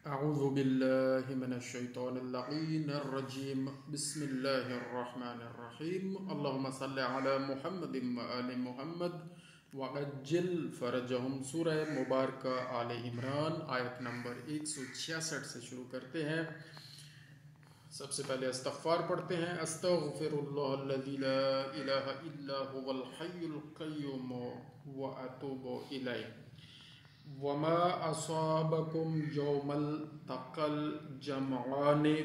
अऊज़ु बिल्लाहि मिनश्शैतानिर्रजीम बिस्मिल्लाहिर्रहमानिर्रहीम अल्लाहुम्मा सल्लि अला मुहम्मदिन व आलि मुहम्मद व अज्जिल फरजहुम। सूरह मुबारक आले इमरान आयत नंबर 166 से शुरू करते हैं। सबसे पहले इस्तग़फ़ार पढ़ते हैं। अस्तग़फ़िरुल्लाहल्लज़ी ला इलाहा इल्ला हुवल हय्युल क़य्यूम व अतूबु इलैह। वमा असाबकुम यौमल तक़ल जमआनि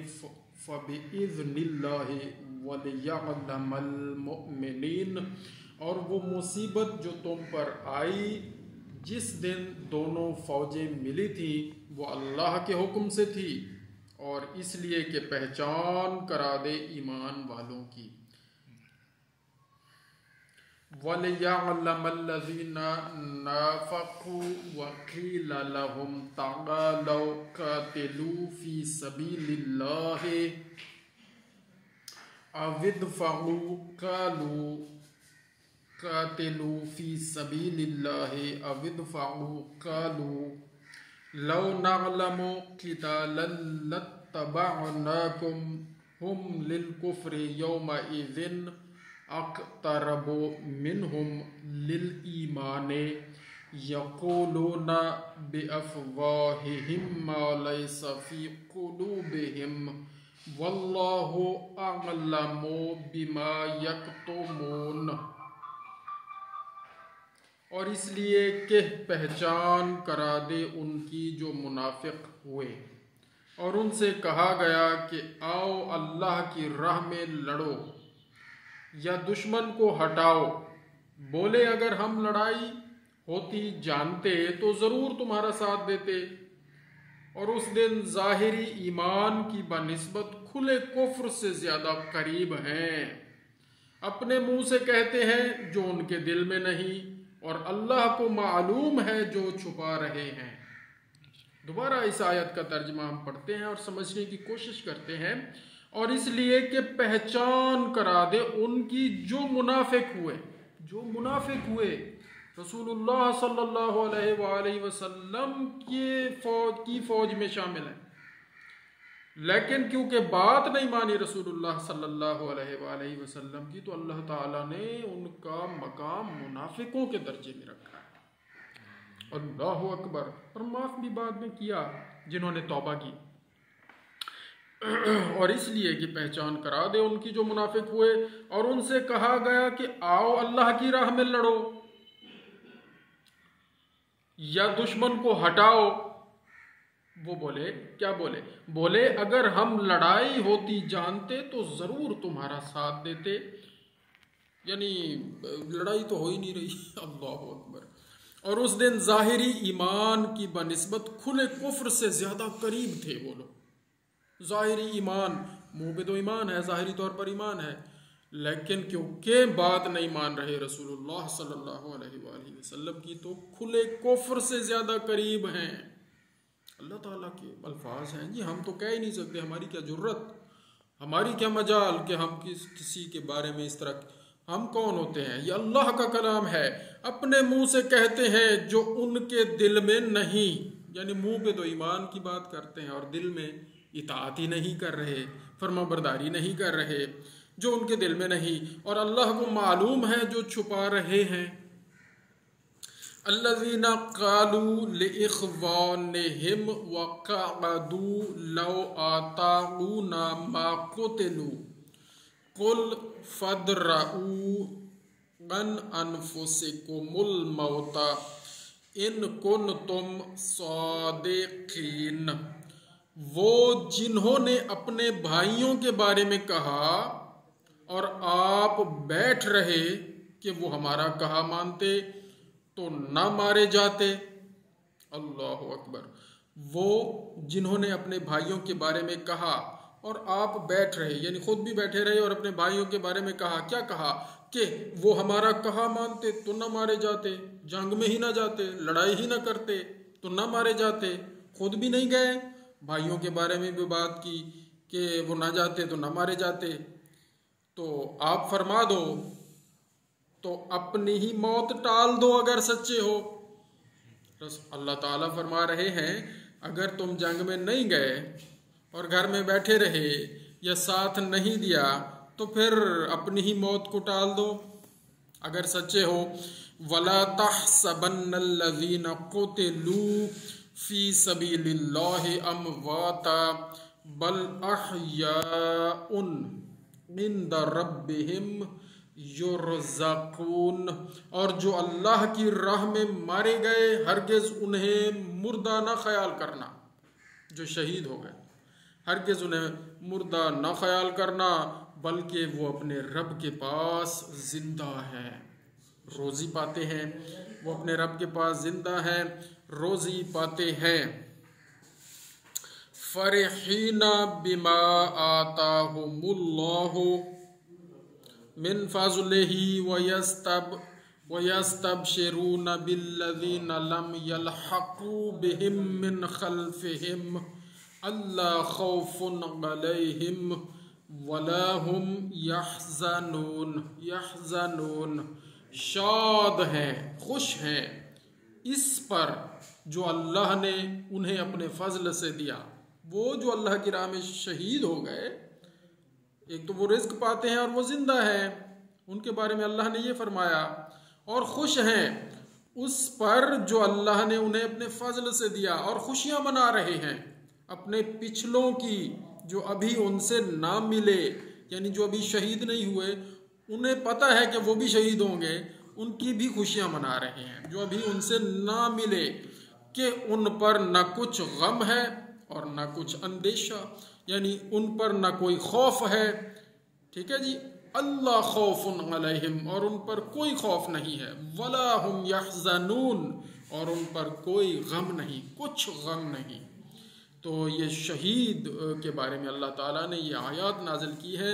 फ़बिइज़्निल्लाहि वलियअलमल मुअमिनीन। और वो मुसीबत जो तुम पर आई जिस दिन दोनों फ़ौजें मिली थी वो अल्लाह के हुक्म से थी और इसलिए कि पहचान करा दे ईमान वालों की। वलियअलमल्लज़ीना नाफ़क़ू वक़ील लहुम तआलौ क़ातिलू फ़ी सबीलिल्लाहि अविदफ़अू क़ालू क़ातिलू फ़ी सबीलिल्लाहि अविदफ़अू क़ालू लौ नअलमु क़ितालन लत्तबअनाकुम हुम लिलकुफ़्रि यौमइज़िन अक़तरबु मिनहुम लिल ईमाने यक़ूलूना बिअफ़वाहिहिम मा लैसा फ़ी क़ुलूबिहिम वल्लाहु अअलमु बिमा यक्तुमून। और इसलिए कि पहचान करा दे उनकी जो मुनाफिक हुए और उनसे कहा गया कि आओ अल्लाह की राह में लड़ो या दुश्मन को हटाओ। बोले अगर हम लड़ाई होती जानते तो ज़रूर तुम्हारा साथ देते। और उस दिन ज़ाहिरी ईमान की बनिस्बत खुले कुफ्र से ज़्यादा करीब हैं। अपने मुंह से कहते हैं जो उनके दिल में नहीं और अल्लाह को मालूम है जो छुपा रहे हैं। दोबारा इस आयत का तर्जुमा हम पढ़ते हैं और समझने की कोशिश करते हैं। और इसलिए कि पहचान करा दे उनकी जो मुनाफिक हुए रसूलुल्लाह सल्लल्लाहु अलैहि वसल्लम की फौज में शामिल है, लेकिन क्योंकि बात नहीं मानी रसूलुल्लाह सल्लल्लाहु अलैहि वसल्लम की तो अल्लाह ताला ने उनका मकाम मुनाफिकों के दर्जे में रखा है। अल्लाहु अकबर। और माफ़ भी बाद में किया जिन्होंने तौबा की। और इसलिए कि पहचान करा दे उनकी जो मुनाफिक हुए और उनसे कहा गया कि आओ अल्लाह की राह में लड़ो या दुश्मन को हटाओ। वो बोले क्या बोले अगर हम लड़ाई होती जानते तो ज़रूर तुम्हारा साथ देते। यानी लड़ाई तो हो ही नहीं रही। अल्लाहु अकबर। और उस दिन ज़ाहिरी ईमान की बनिस्बत खुले कुफ्र से ज़्यादा करीब थे वो लोग। ज़ाहिरी ईमान, मुँह पे तो ईमान है, ज़ाहिरी तौर पर ईमान है, लेकिन क्योंकि बात नहीं मान रहे रसूलुल्लाह सल्लल्लाहु अलैहि वसल्लम की तो खुले कुफ्र से ज़्यादा करीब हैं। अल्लाह ताला के अल्फाज हैं जी, हम तो कह ही नहीं सकते। हमारी क्या जुर्रत, हमारी क्या मजाल कि हम किसी के बारे में इस तरह, हम कौन होते हैं? ये अल्लाह का कलाम है। अपने मुंह से कहते हैं जो उनके दिल में नहीं। यानी मुंह पे तो ईमान की बात करते हैं और दिल में इताअत ही नहीं कर रहे, फरमाबरदारी नहीं कर रहे, जो उनके दिल में नहीं। और अल्लाह को मालूम है जो छुपा रहे हैं। अल्लज़ीना क़ालू लिइख़वानिहिम वक़अदू लौ आताऊना मा क़ुतिलू क़ुल फ़द्रऊ अन अनफुसिकुमुल मौता इन कुन्तुम सादिक़ीन। वो जिन्होंने अपने भाइयों के बारे में कहा और आप बैठ रहे कि वो हमारा कहा मानते तो ना मारे जाते। अल्लाहु अकबर। वो जिन्होंने अपने भाइयों के बारे में कहा और आप बैठ रहे, यानी खुद भी बैठे रहे और अपने भाइयों के बारे में कहा। क्या कहा? कि वो हमारा कहा मानते तो ना मारे जाते, जंग में ही ना जाते, लड़ाई ही ना करते तो ना मारे जाते। खुद भी नहीं गए, भाइयों के बारे में भी बात की कि वो ना जाते तो ना मारे जाते। तो आप फरमा दो तो अपनी ही मौत टाल दो अगर सच्चे हो। अल्लाह ताला फरमा रहे हैं अगर तुम जंग में नहीं गए और घर में बैठे रहे या साथ नहीं दिया तो फिर अपनी ही मौत को टाल दो। अगर सच्चे हो, वला तहसबन्नल्लज़ीना क़ुतिलू फी सबीलिल्लाहि अमवाता बल अहयाउन इंद रब्बिहिम युरज़क़ून। और जो अल्लाह की राह में मारे गए हरगिज़ उन्हें मुर्दा न ख्याल करना। जो शहीद हो गए हरगिज़ उन्हें मुर्दा न ख्याल करना, बल्कि वो अपने रब के पास जिंदा है, रोज़ी पाते हैं। वो अपने रब के पास जिंदा हैं, रोज़ी पाते हैं। फरहीना बिमा आताहुमुल्लाहु मिन फज़लिही वयस्तबशिरूना बिल्लज़ीना लम यल्हक़ू बिहिम मिन खल्फ़िहिम अल्ला खौफ़ुन अलैहिम वला हुम यहज़नून। शाद हैं, खुश हैं इस पर जो अल्लाह ने उन्हें अपने फजल से दिया। वो जो अल्लाह की राह में शहीद हो गए, एक तो वो रिज़्क पाते हैं और वो जिंदा हैं, उनके बारे में अल्लाह ने ये फरमाया। और खुश हैं उस पर जो अल्लाह ने उन्हें अपने फजल से दिया, और खुशियाँ मना रहे हैं अपने पिछलों की जो अभी उनसे ना मिले, यानी जो अभी शहीद नहीं हुए, उन्हें पता है कि वो भी शहीद होंगे, उनकी भी खुशियाँ मना रहे हैं जो अभी उनसे ना मिले, कि उन पर न कुछ गम है और न कुछ अंदेशा, यानी उन पर न कोई खौफ है। ठीक है जी, अल्लाह खौफुन अलैहिम, और उन पर कोई खौफ नहीं है। वला हुम यहज़नून, और उन पर कोई गम नहीं, कुछ गम नहीं। तो ये शहीद के बारे में अल्लाह ताला ने ये आयत नाजिल की है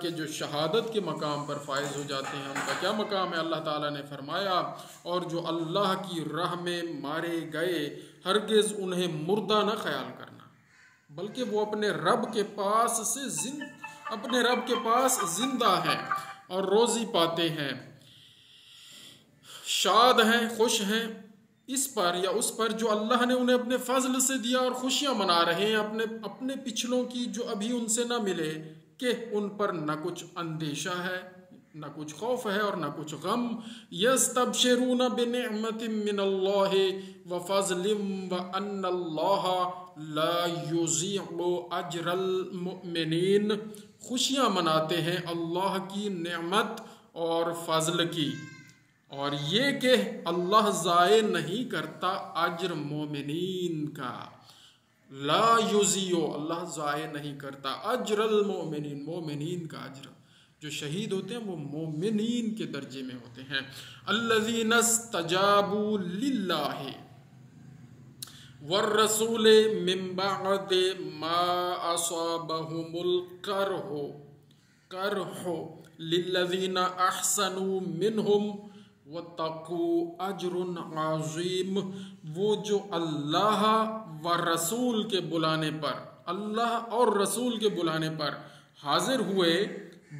कि जो शहादत के मकाम पर फायज हो जाते हैं उनका क्या मकाम है। अल्लाह ताला ने फरमाया, और जो अल्लाह की राह में मारे गए हरगिज़ उन्हें मुर्दा न ख्याल करना, बल्कि वो अपने रब के पास जिंदा हैं और रोज़ी पाते हैं। शाद हैं, खुश हैं इस पर या उस पर जो अल्लाह ने उन्हें अपने फजल से दिया, और खुशियाँ मना रहे हैं अपने पिछलों की जो अभी उनसे न मिले, कि उन पर न कुछ अंदेशा है, न कुछ खौफ है और न कुछ गम। यस्तबशिरूना बिनिअमतिम मिनल्लाहि व फज़लिम व अन्नल्लाह ला युज़ीअु अजरल मुमिनीन। खुशियाँ मनाते हैं अल्लाह की नेमत और फजल की, और ये कि अल्लाह ज़ाये नहीं करता अजर मोमिनीन का। ला युज़ीओ, अल्लाह ज़ाये नहीं करता अजरल मोमिनीन, मोमिनीन का अजर। जो शहीद होते हैं वो मोमिनीन के दर्जे में होते हैं। अल्लज़ीना इस्तजाबू लिल्लाहि वर्रसूल मिन बअदि मा असाबहुमुल करहु लिल्लज़ीना अहसनू मिनहुम वत्तक़ू अजरुन अज़ीम। वो जो अल्लाह व रसूल के बुलाने पर, अल्लाह और रसूल के बुलाने पर हाजिर हुए,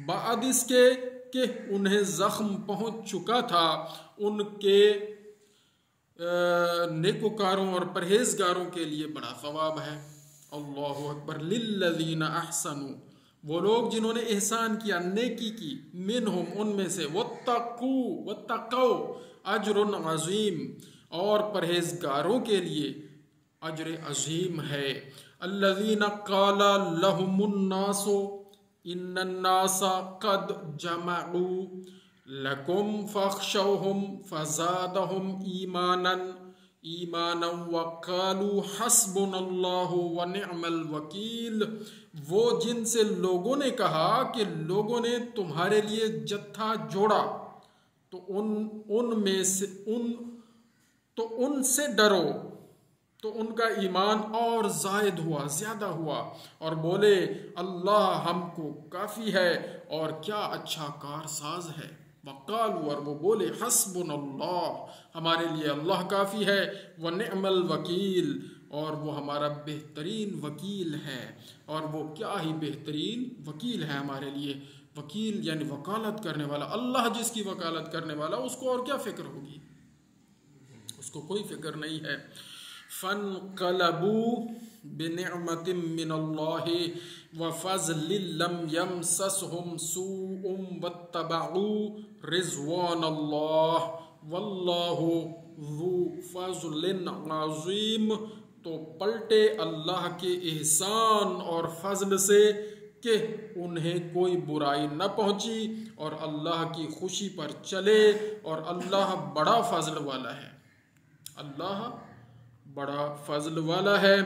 बाद इसके कि उन्हें ज़ख्म पहुँच चुका था, उनके नेकोकारों और परहेजगारों के लिए बड़ा सवाब है। अल्लाहु अकबर। लिल्लज़ीना अहसनू, वो लोग जिन्होंने एहसान किया, नेकी की, मिनहुम उनमें से, वत्तक़ौ अजरुन अज़ीम, और परहेजगारों के लिए अजर अज़ीम है। अल्लज़ीना क़ाला लहुमुन्नासु इन्नन्नासा क़द जमअू लकुम फ़ख़शौहुम फ़ज़ादहुम ईमानन वक़ालू हस्बुनल्लाहु व निअमल वकील। वो जिनसे लोगों ने कहा कि लोगों ने तुम्हारे लिए जत्था जोड़ा, तो उनसे डरो, तो उनका ईमान और ज़ायद हुआ, ज़्यादा हुआ, और बोले अल्लाह हमको काफ़ी है और क्या अच्छा कारसाज है। वक़ालू, और वो बोले हस्बुनल्लाह, हमारे लिए अल्लाह काफ़ी है, व निअमल वकील, और वो हमारा बेहतरीन वकील है। और वो क्या ही बेहतरीन वकील है हमारे लिए। वकील यानी वकालत करने वाला। अल्लाह जिसकी वकालत करने वाला, उसको और क्या फ़िक्र होगी, उसको कोई फ़िक्र नहीं है। फ़नक़लबू बिनिअमतिम मिनल्लाहि व फ़ज़लिन लम यमससहुम सूउम वत्तबऊ रिज़वानल्लाह वल्लाहु ज़ू फ़ज़लिन अज़ीम। तो पलटे अल्लाह के एहसान और फजल से कि उन्हें कोई बुराई न पहुंची और अल्लाह की खुशी पर चले, और अल्लाह बड़ा फजल वाला है, अल्लाह बड़ा फजल वाला है।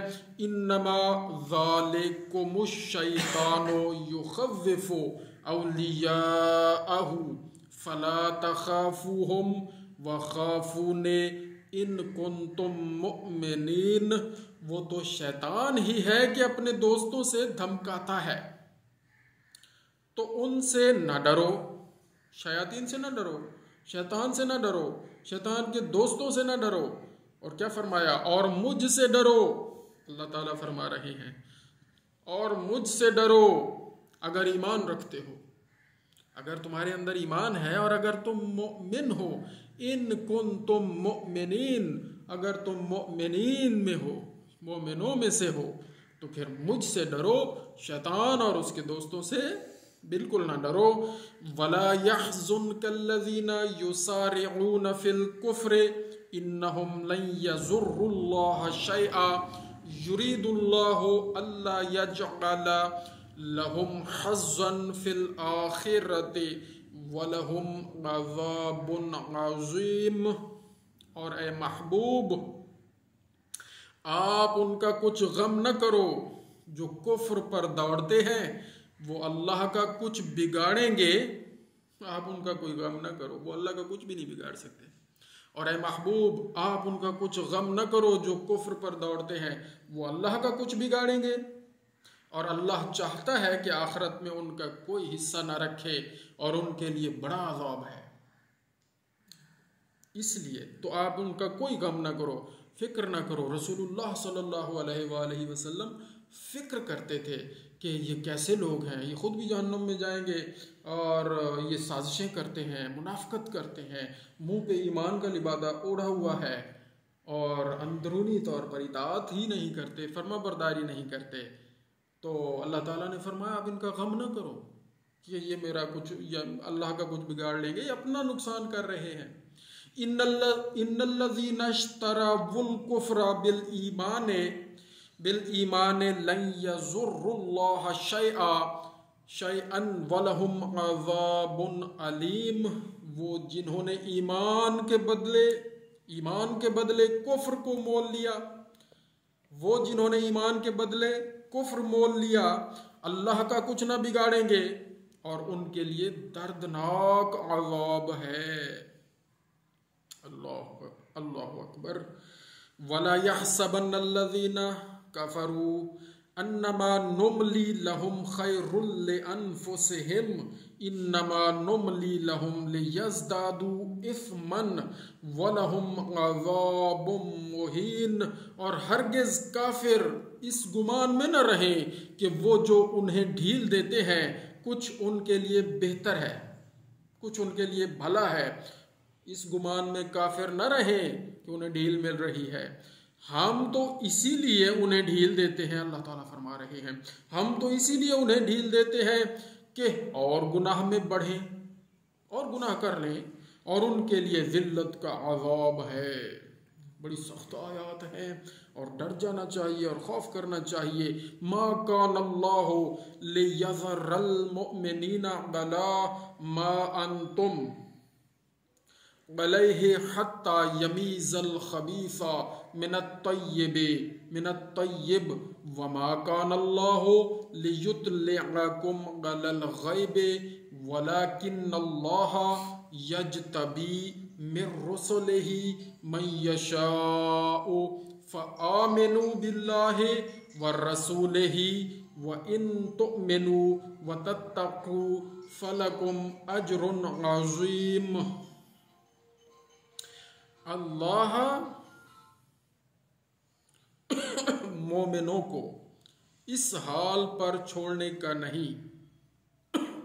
इन्नमा ज़ालिकुमुश शैतानु युख़व्विफ़ु औलियाअहु फ़ला तख़ाफ़ूहुम व ख़ाफ़ूनी इन कुंतुम मुमिनीन। वो तो शैतान ही है कि अपने दोस्तों से धमकाता है, तो उनसे न डरो, शयातीन से न डरो, शैतान से न डरो, शैतान के दोस्तों से न डरो। और क्या फरमाया, और मुझसे डरो। अल्लाह ताला फरमा रहे हैं और मुझसे डरो अगर ईमान रखते हो, अगर तुम्हारे अंदर ईमान है और अगर तुम मोमिन हो। इन कुंतुम मोमिनीन, अगर तुम मोमिनीन में हो, मोमिनों में से हो, तो फिर मुझसे डरो, शैतान और उसके दोस्तों से बिल्कुल ना डरो। वला यहज़ुनकल्लज़ीना युसारिऊन फिल कुफ्र इन्नहुम लन यज़ुर्रुल्लाह शैआ युरीदुल्लाहु अल्ला यजअला लहुम हज़्ज़न फिल आखिरति वलहुम अज़ाबुन अज़ीम। और ए महबूब, आप उनका कुछ गम न करो जो कुफ्र पर दौड़ते हैं, वो अल्लाह का कुछ बिगाड़ेंगे। आप उनका कोई गम न करो, वो अल्लाह का कुछ भी नहीं बिगाड़ सकते। और ए महबूब, आप उनका कुछ गम न करो जो कुफ्र पर दौड़ते हैं, वो अल्लाह का कुछ बिगाड़ेंगे। और अल्लाह चाहता है कि आखिरत में उनका कोई हिस्सा न रखे और उनके लिए बड़ा अज़ाब है। इसलिए तो आप उनका कोई गम ना करो, फिक्र ना करो। रसूलुल्लाह सल्लल्लाहु अलैहि वसल्लम फिक्र करते थे कि ये कैसे लोग हैं, ये ख़ुद भी जहन्नुम में जाएंगे और ये साजिशें करते हैं, मुनाफ़िक़त करते हैं, मुंह पे ईमान का लिबादा ओढ़ा हुआ है और अंदरूनी तौर पर इताअत ही नहीं करते, फर्मा बरदारी नहीं करते। तो अल्लाह ताला ने फरमाया आप इनका गम ना करो कि ये मेरा कुछ या अल्लाह का कुछ बिगाड़ लेंगे, ये अपना नुकसान कर रहे हैं। इन्नल्लज़ीना इश्तरावुल कुफ्रा बिल ईमान लन यज़ुर्रुल्लाह शैअन वलहुम अज़ाबुन अलीम। वो जिन्होंने ईमान के बदले कुफ्र को मोल लिया, वो जिन्होंने ईमान के बदले कुफ्र मोल लिया, अल्लाह का कुछ ना बिगाड़ेंगे और उनके लिए दर्दनाक अज़ाब है। अल्लाहु अकबर। वला यहसबन्नल्लज़ीना कफरू अन्नमा नुमली लहुम खैरुल लिअन्फुसिहिम इन्नमा नुमली लहुम लियज़दादू इस्मन वलहुम अज़ाबुम मुहीन। और हरगिज़ काफिर इस गुमान में न रहे कि वो जो उन्हें ढील देते हैं कुछ उनके लिए बेहतर है, कुछ उनके लिए भला है। इस गुमान में काफिर न रहे कि उन्हें ढील मिल रही है। हम तो इसीलिए उन्हें ढील देते हैं, अल्लाह ताला फरमा रहे हैं, हम तो इसीलिए उन्हें ढील देते हैं कि और गुनाह में बढ़ें और गुनाह कर लें, और उनके लिए ज़िल्लत का अज़ाब है। बड़ी सख्त आयात है और डर जाना चाहिए और खौफ करना चाहिए। मा कान अल्लाहु लियज़रल मुमिनीना अला मा अंतुम अलैहि हत्ता यमीज़ल खबीसा मिनत तय्यब व मा कान अल्लाहु लियुत्लिअकुम अलल गैबि वलाकिन्नल्लाह यज्तबी मिर रुसुलिही मन यशाउ फ़आमिनु बिल्लाहि व रसूलिही व इन तुमिनु व तत्तक़ू फलकुम अज्रुन अज़ीम। अल्लाह मोमिनों को इस हाल पर छोड़ने का नहीं,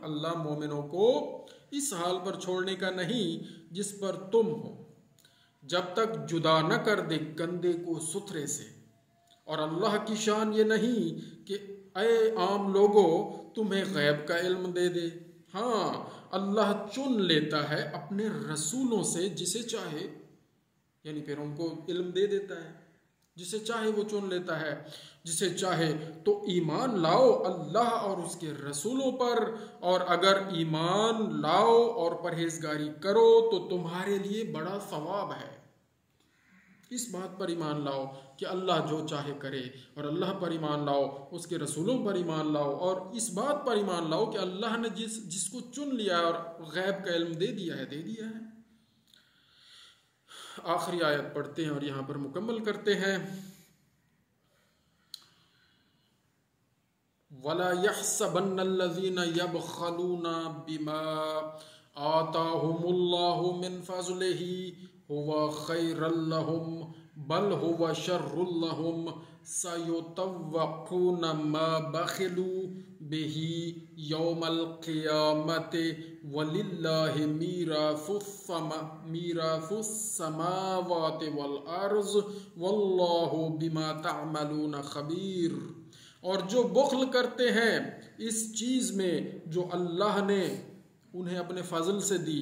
अल्लाह मोमिनों को इस हाल पर छोड़ने का नहीं जिस पर तुम हो, जब तक जुदा न कर दे गंदे को सुथरे से। और अल्लाह की शान ये नहीं कि ऐ आम लोगों तुम्हें गैब का इल्म दे दे। हाँ, अल्लाह चुन लेता है अपने रसूलों से जिसे चाहे, यानी फिर उनको इल्म दे देता है, जिसे चाहे वो चुन लेता है। जिसे चाहे तो ईमान लाओ अल्लाह और उसके रसूलों पर, और अगर ईमान लाओ और परहेजगारी करो तो तुम्हारे लिए बड़ा सवाब है। इस बात पर ईमान लाओ कि अल्लाह जो चाहे करे, और अल्लाह पर ईमान लाओ, उसके रसूलों पर ईमान लाओ, और इस बात पर ईमान लाओ कि अल्लाह ने जिसको चुन लिया है और गैब का इल्म दे दिया है, दे दिया है। आखिरी आयत पढ़ते हैं और यहाँ पर मुकम्मल करते हैं। वला यहसबन्नल्लज़ीना यबखलूना बिमा आताहुमुल्लाहु मिन फज़लिही हुवा खैरल लहुम बल हुवा शर्रुल लहुम सयुतव्वक़ूना मा बखिलू बिही यौमल क़ियामति वलिल्लाहि मीरासुस समावाति वल अर्ज़ वल्लाहु बिमा तअमलून खबीर। और जो बुख्ल करते हैं इस चीज़ में जो अल्लाह ने उन्हें अपने फजल से दी,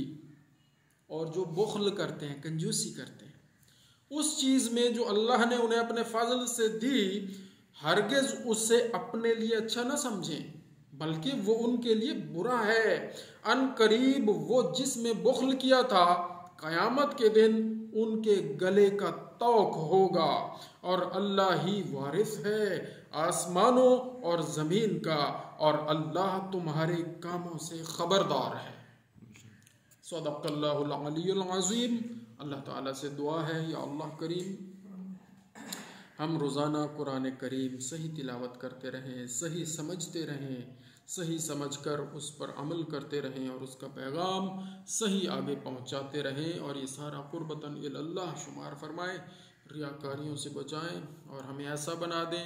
और जो बुख्ल करते हैं, कंजूसी करते हैं उस चीज़ में जो अल्लाह ने उन्हें अपने फजल से दी, हरगिज़ उसे अपने लिए अच्छा न समझें, बल्कि वो उनके लिए बुरा है। अन करीब वो जिसमें बुख्ल किया था क़यामत के दिन उनके गले का तौक होगा, और अल्लाह ही वारिस है आसमानों और ज़मीन का, और अल्लाह तुम्हारे कामों से ख़बरदार है। सदक़ल्लाहुल अलीयुल अज़ीम। अल्लाह ताला से दुआ है, या अल्लाह करीम हम रोज़ाना कुरान करीम सही तिलावत करते रहें, सही समझते रहें, सही समझकर उस पर अमल करते रहें, और उसका पैगाम सही आगे पहुंचाते रहें, और ये सारा कुर्बतन इल्लल्लाह शुमार फरमाए। रियाकारियों से बचाएं और हमें ऐसा बना दें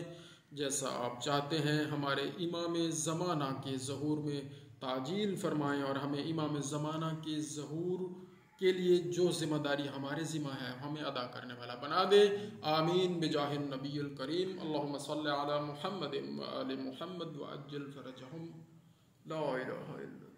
जैसा आप चाहते हैं। हमारे इमाम ज़माना के ज़हूर में ताजील फरमाएं, और हमें इमाम ज़माना के ज़हूर के लिए जो ज़िम्मेदारी हमारे ज़िम्मा है हमें अदा करने वाला बना दे। आमीन बिजाहिन नबील करीम। अल्लाहुम्मा सल्लि अला मुहम्मद व आलि मुहम्मद व अज्जिल फरजहुम। ला इलाहा इल्लल्लाह।